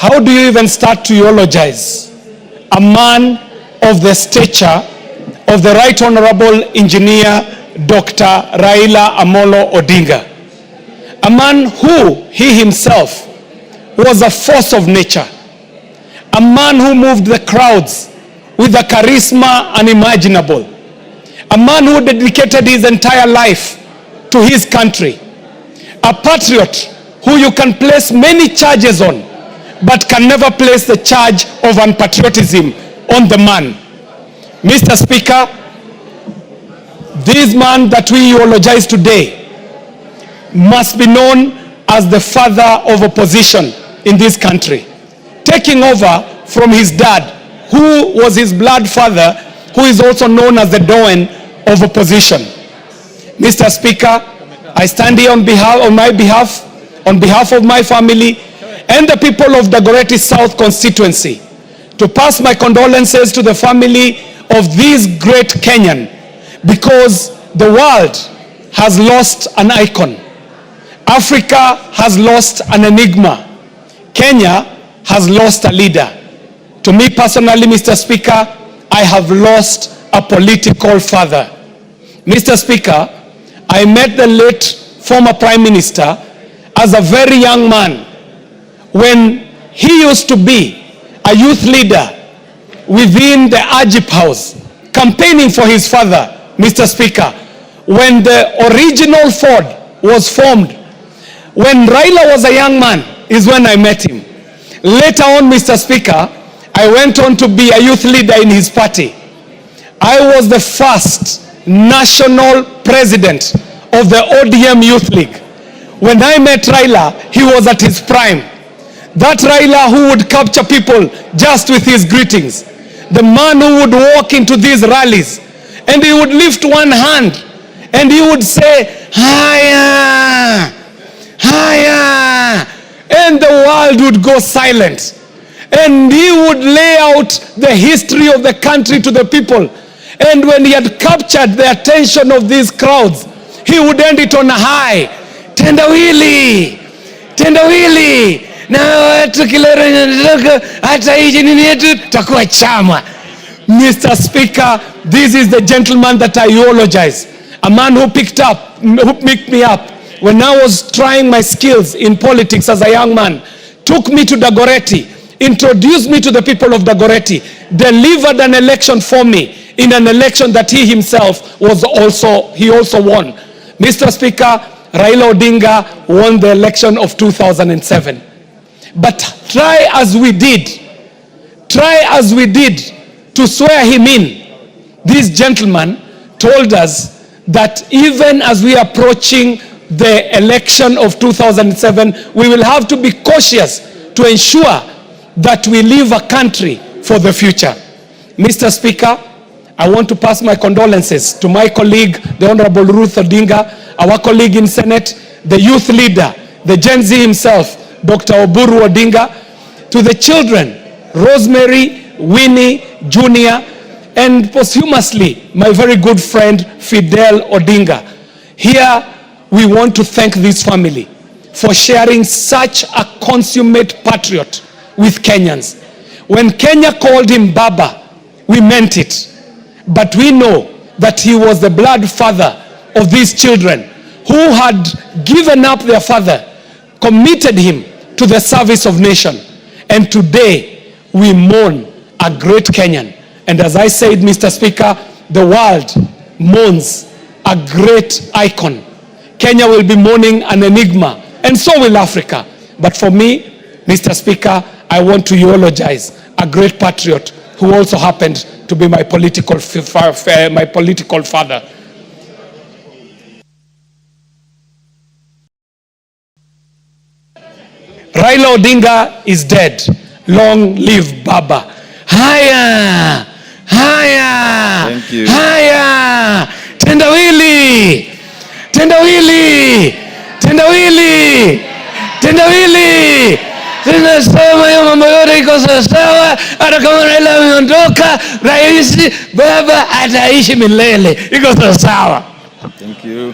how do you even start to eulogize a man of the stature of the Right Honorable Engineer Dr. Raila Amolo Odinga? A man who, he himself, was a force of nature. A man who moved the crowds with a charisma unimaginable. A man who dedicated his entire life to his country. A patriot who you can place many charges on, but can never place the charge of unpatriotism on the man. Mr. Speaker, this man that we eulogize today must be known as the father of opposition in this country, taking over from his dad, who was his blood father, who is also known as the Doyen of opposition. Mr. Speaker, I stand here on behalf of my family and the people of Dagoretti South constituency to pass my condolences to the family of this great Kenyan, because the world has lost an icon. Africa has lost an enigma. Kenya has lost a leader. To me personally, Mr. Speaker, I have lost a political father. Mr. Speaker, I met the late former Prime Minister as a very young man when he used to be a youth leader within the Ajip House, campaigning for his father, Mr. Speaker. When the original Ford was formed, when Raila was a young man, is when I met him. Later on, Mr. Speaker, I went on to be a youth leader in his party. I was the first national president of the ODM Youth League. When I met Raila, he was at his prime. That Raila who would capture people just with his greetings. The man who would walk into these rallies and he would lift one hand and he would say, "Haya, haya," and the world would go silent. And he would lay out the history of the country to the people. And when he had captured the attention of these crowds, he would end it on a high. Tendawili, tendawili, na watu kilera hata hii nini yetu takuwa chama. Mr. Speaker, this is the gentleman that I eulogize. A man who picked me up when I was trying my skills in politics as a young man, took me to Dagoretti, introduced me to the people of Dagoretti, delivered an election for me in an election that he himself also won. Mr. Speaker, Raila Odinga won the election of 2007. But try as we did to swear him in, this gentleman told us that even as we are approaching the election of 2007, we will have to be cautious to ensure that we leave a country for the future. Mr. Speaker, I want to pass my condolences to my colleague, the Honorable Ruth Odinga, our colleague in Senate, the youth leader, the Gen Z himself, Dr. Oburu Odinga, to the children, Rosemary, Winnie, Junior, and posthumously, my very good friend, Fidel Odinga. Here, we want to thank this family for sharing such a consummate patriot with Kenyans. When Kenya called him Baba, we meant it. But we know that he was the blood father of these children who had given up their father, committed him to the service of nation. And today, we mourn a great Kenyan. And as I said, Mr. Speaker, the world mourns a great icon. Kenya will be mourning an enigma, and so will Africa. But for me, Mr. Speaker, I want to eulogize a great patriot who also happened to be my political father. Raila Odinga is dead. Long live Baba. Haya, haya, thank you. Haya, tendawili, tendawili, tendawili, tendawili. Tunasema hiyo mambo yote iko sawa, hata kama Raila ameondoka, rais Baba ataishi milele. Iko sawa. Thank you.